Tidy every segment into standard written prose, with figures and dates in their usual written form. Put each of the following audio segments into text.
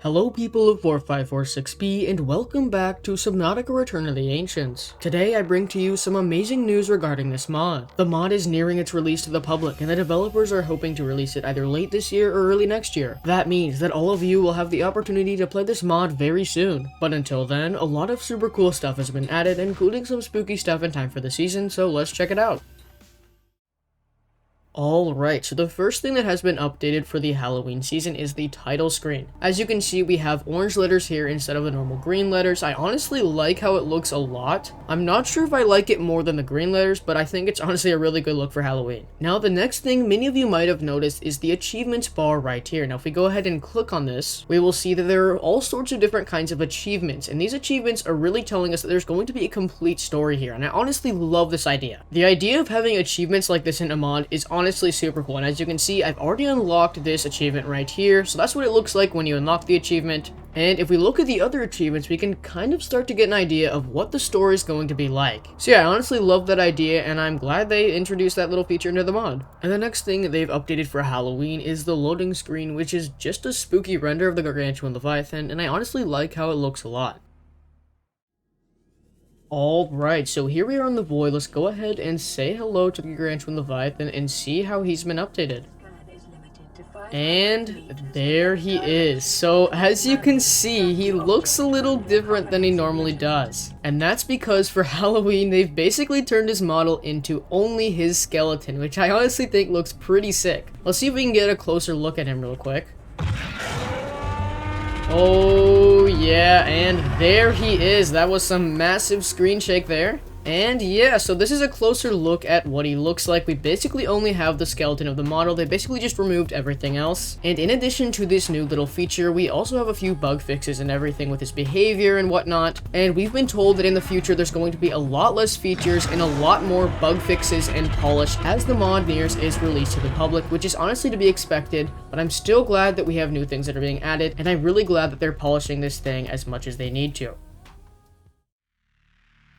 Hello people of 4546B and welcome back to Subnautica Return of the Ancients. Today I bring to you some amazing news regarding this mod. The mod is nearing its release to the public and the developers are hoping to release it either late this year or early next year. That means that all of you will have the opportunity to play this mod very soon. But until then, a lot of super cool stuff has been added, including some spooky stuff in time for the season, so let's check it out. Alright, so the first thing that has been updated for the Halloween season is the title screen. As you can see, we have orange letters here instead of the normal green letters. I honestly like how it looks a lot. I'm not sure if I like it more than the green letters, but I think it's honestly a really good look for Halloween. Now, the next thing many of you might have noticed is the achievements bar right here. Now, if we go ahead and click on this, we will see that there are all sorts of different kinds of achievements, and these achievements are really telling us that there's going to be a complete story here, and I honestly love this idea. The idea of having achievements like this in a mod is honestly super cool, and as you can see, I've already unlocked this achievement right here, so that's what it looks like when you unlock the achievement. And if we look at the other achievements, we can kind of start to get an idea of what the story is going to be like. So yeah, I honestly love that idea, and I'm glad they introduced that little feature into the mod. And the next thing they've updated for Halloween is the loading screen, which is just a spooky render of the Gargantuan Leviathan, and I honestly like how it looks a lot. Alright, so here we are on the void. Let's go ahead and say hello to the Gargantuan Leviathan and see how he's been updated. And there he is. So as you can see, he looks a little different than he normally does. And that's because for Halloween, they've basically turned his model into only his skeleton, which I honestly think looks pretty sick. Let's see if we can get a closer look at him real quick. Oh yeah, and there he is. That was some massive screen shake there. And yeah, so this is a closer look at what he looks like. We basically only have the skeleton of the model. They basically just removed everything else. And in addition to this new little feature, we also have a few bug fixes and everything with his behavior and whatnot. And we've been told that in the future, there's going to be a lot less features and a lot more bug fixes and polish as the mod nears its release to the public, which is honestly to be expected. But I'm still glad that we have new things that are being added, and I'm really glad that they're polishing this thing as much as they need to.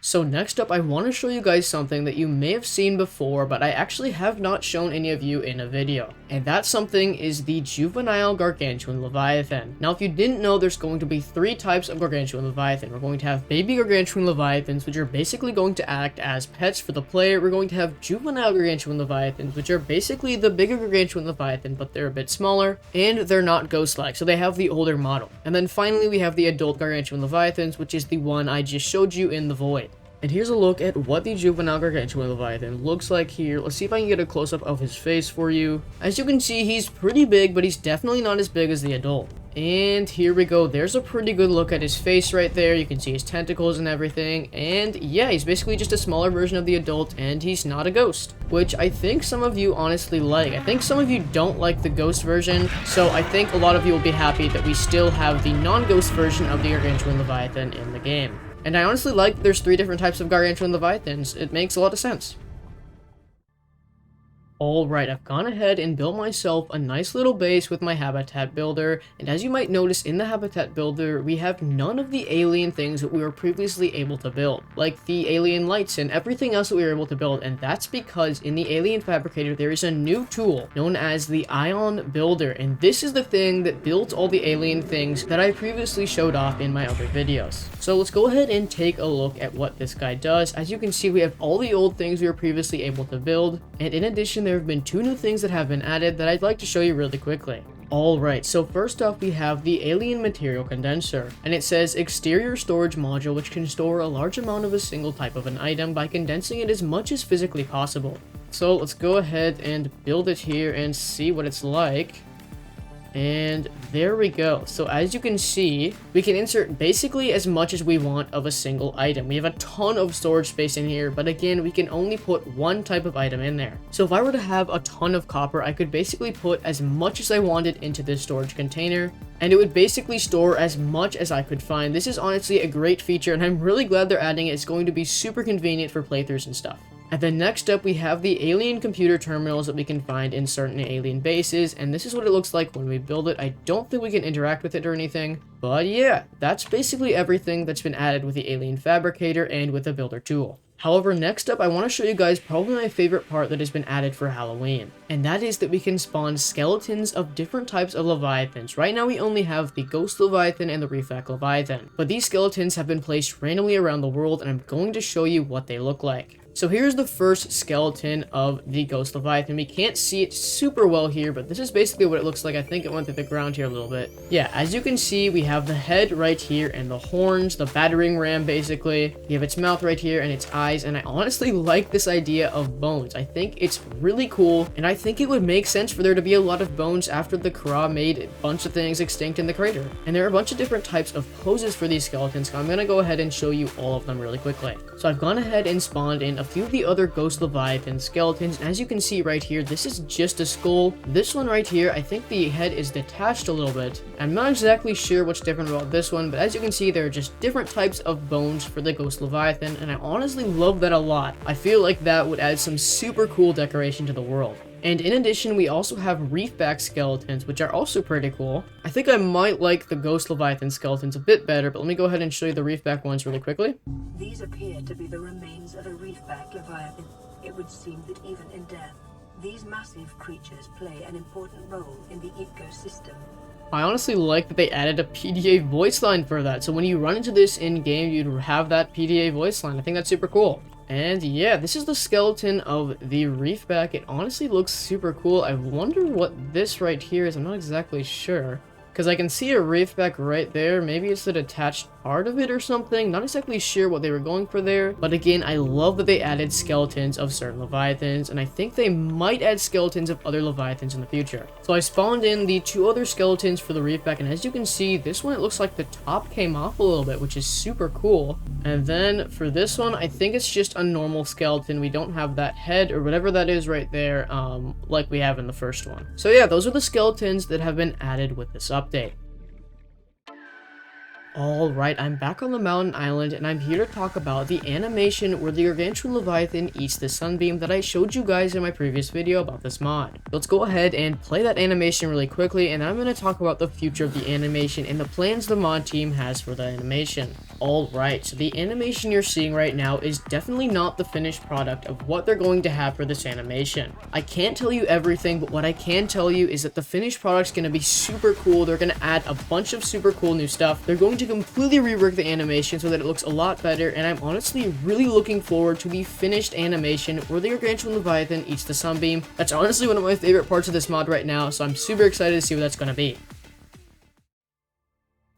So next up, I want to show you guys something that you may have seen before, but I actually have not shown any of you in a video. And that something is the juvenile Gargantuan Leviathan. Now, if you didn't know, there's going to be three types of Gargantuan Leviathan. We're going to have baby Gargantuan Leviathans, which are basically going to act as pets for the player. We're going to have juvenile Gargantuan Leviathans, which are basically the bigger Gargantuan Leviathan, but they're a bit smaller, and they're not ghost-like, so they have the older model. And then finally, we have the adult Gargantuan Leviathans, which is the one I just showed you in the void. And here's a look at what the juvenile Gargantuan Leviathan looks like here. Let's see if I can get a close-up of his face for you. As you can see, he's pretty big, but he's definitely not as big as the adult. And here we go. There's a pretty good look at his face right there. You can see his tentacles and everything. And yeah, he's basically just a smaller version of the adult, and he's not a ghost, which I think some of you honestly like. I think some of you don't like the ghost version, so I think a lot of you will be happy that we still have the non-ghost version of the Gargantuan Leviathan in the game. And I honestly like that there's three different types of Gargantuan Leviathans. It makes a lot of sense. Alright, I've gone ahead and built myself a nice little base with my habitat builder, and as you might notice in the habitat builder, we have none of the alien things that we were previously able to build, like the alien lights and everything else that we were able to build, and that's because in the alien fabricator there is a new tool known as the Ion Builder, and this is the thing that builds all the alien things that I previously showed off in my other videos. So let's go ahead and take a look at what this guy does. As you can see, we have all the old things we were previously able to build, and in addition there have been two new things that have been added that I'd like to show you really quickly. Alright, so first off we have the Alien Material Condenser, and it says exterior storage module which can store a large amount of a single type of an item by condensing it as much as physically possible. So let's go ahead and build it here and see what it's like. And there we go. So as you can see, we can insert basically as much as we want of a single item. We have a ton of storage space in here, but again, we can only put one type of item in there. So if I were to have a ton of copper, I could basically put as much as I wanted into this storage container, and it would basically store as much as I could find. This is honestly a great feature, and I'm really glad they're adding it. It's going to be super convenient for playthroughs and stuff. And then next up, we have the alien computer terminals that we can find in certain alien bases, and this is what it looks like when we build it. I don't think we can interact with it or anything, but yeah, that's basically everything that's been added with the alien fabricator and with the builder tool. However, next up, I want to show you guys probably my favorite part that has been added for Halloween, and that is that we can spawn skeletons of different types of Leviathans. Right now, we only have the Ghost Leviathan and the Reefback Leviathan, but these skeletons have been placed randomly around the world, and I'm going to show you what they look like. So here's the first skeleton of the Ghost Leviathan. We can't see it super well here, but this is basically what it looks like. I think it went through the ground here a little bit. Yeah, as you can see, we have the head right here and the horns, the battering ram basically. You have its mouth right here and its eyes, and I honestly like this idea of bones. I think it's really cool, and I think it would make sense for there to be a lot of bones after the Kra made a bunch of things extinct in the crater. And there are a bunch of different types of poses for these skeletons, so I'm gonna go ahead and show you all of them really quickly. So I've gone ahead and spawned in a few of the other Ghost Leviathan skeletons, and as you can see right here, this is just a skull. This one right here, I think the head is detached a little bit. I'm not exactly sure what's different about this one, but as you can see, there are just different types of bones for the Ghost Leviathan, and I honestly love that a lot. I feel like that would add some super cool decoration to the world. And in addition, we also have Reefback skeletons, which are also pretty cool. I think I might like the Ghost Leviathan skeletons a bit better, but let me go ahead and show you the Reefback ones really quickly. These appear to be the remains of a Reefback Leviathan. It would seem that even in death, these massive creatures play an important role in the ecosystem. I honestly like that they added a PDA voice line for that, so when you run into this in-game, you'd have that PDA voice line. I think that's super cool. And yeah, this is the skeleton of the Reefback. It honestly looks super cool. I wonder what this right here is. I'm not exactly sure, because I can see a Reefback right there. Maybe it's the detached part of it or something. Not exactly sure what they were going for there. But again, I love that they added skeletons of certain Leviathans, and I think they might add skeletons of other Leviathans in the future. So I spawned in the two other skeletons for the Reefback, and as you can see, this one, it looks like the top came off a little bit, which is super cool. And then for this one, I think it's just a normal skeleton. We don't have that head or whatever that is right there, like we have in the first one. So yeah, those are the skeletons that have been added with this update. Alright, I'm back on the mountain island, and I'm here to talk about the animation where the Gargantuan Leviathan eats the sunbeam that I showed you guys in my previous video about this mod. Let's go ahead and play that animation really quickly, and I'm going to talk about the future of the animation and the plans the mod team has for the animation. Alright, so the animation you're seeing right now is definitely not the finished product of what they're going to have for this animation. I can't tell you everything, but what I can tell you is that the finished product's going to be super cool. They're going to add a bunch of super cool new stuff. They're going to completely rework the animation so that it looks a lot better, and I'm honestly really looking forward to the finished animation where the Gargantuan Leviathan eats the sunbeam. That's honestly one of my favorite parts of this mod right now, so I'm super excited to see what that's going to be.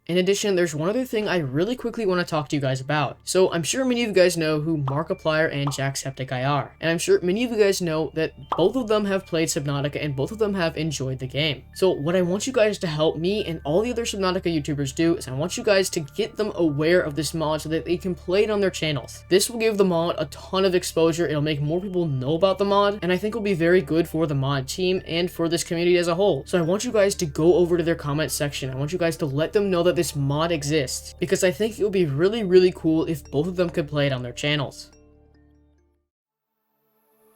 In addition, there's one other thing I really quickly want to talk to you guys about. So I'm sure many of you guys know who Markiplier and Jacksepticeye are, and I'm sure many of you guys know that both of them have played Subnautica and both of them have enjoyed the game. So what I want you guys to help me and all the other Subnautica YouTubers do is I want you guys to get them aware of this mod so that they can play it on their channels. This will give the mod a ton of exposure, it'll make more people know about the mod, and I think will be very good for the mod team and for this community as a whole. So I want you guys to go over to their comment section. I want you guys to let them know that this mod exists, because I think it would be really cool if both of them could play it on their channels.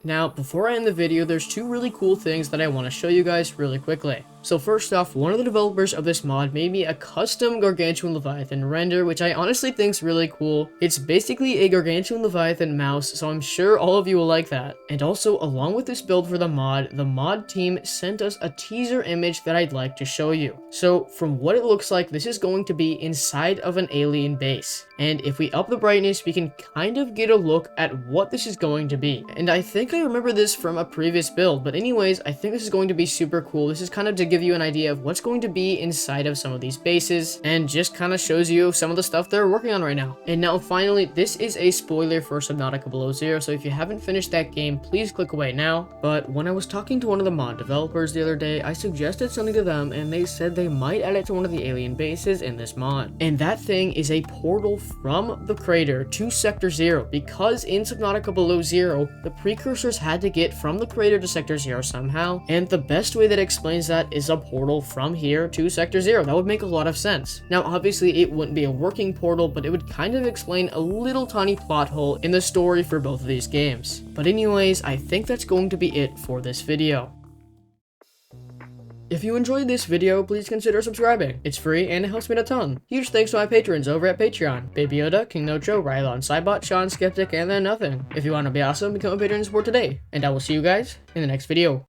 Now, before I end the video, there's two really cool things that I want to show you guys really quickly. So first off, one of the developers of this mod made me a custom Gargantuan Leviathan render, which I honestly think is really cool. It's basically a Gargantuan Leviathan mouse, so I'm sure all of you will like that. And also, along with this build for the mod team sent us a teaser image that I'd like to show you. So from what it looks like, this is going to be inside of an alien base. And if we up the brightness, we can kind of get a look at what this is going to be. And I think I remember this from a previous build, but anyways, I think this is going to be super cool. This is kind of to give you an idea of what's going to be inside of some of these bases, and just kind of shows you some of the stuff they're working on right now. And now finally, this is a spoiler for Subnautica Below Zero, so if you haven't finished that game, please click away now. But when I was talking to one of the mod developers the other day, I suggested something to them, and they said they might add it to one of the alien bases in this mod. And that thing is a portal from the crater to Sector Zero, because in Subnautica Below Zero, the precursors had to get from the crater to Sector Zero somehow, and the best way that explains that is a portal from here to Sector Zero. That would make a lot of sense. Now, obviously, it wouldn't be a working portal, but it would kind of explain a little tiny plot hole in the story for both of these games. But anyways, I think that's going to be it for this video. If you enjoyed this video, please consider subscribing. It's free and it helps me a ton. Huge thanks to my patrons over at Patreon: Baby Yoda, King Nocho, Rylon, Cybot, Sean, Skeptic, and then Nothing. If you want to be awesome, become a patron and support today. And I will see you guys in the next video.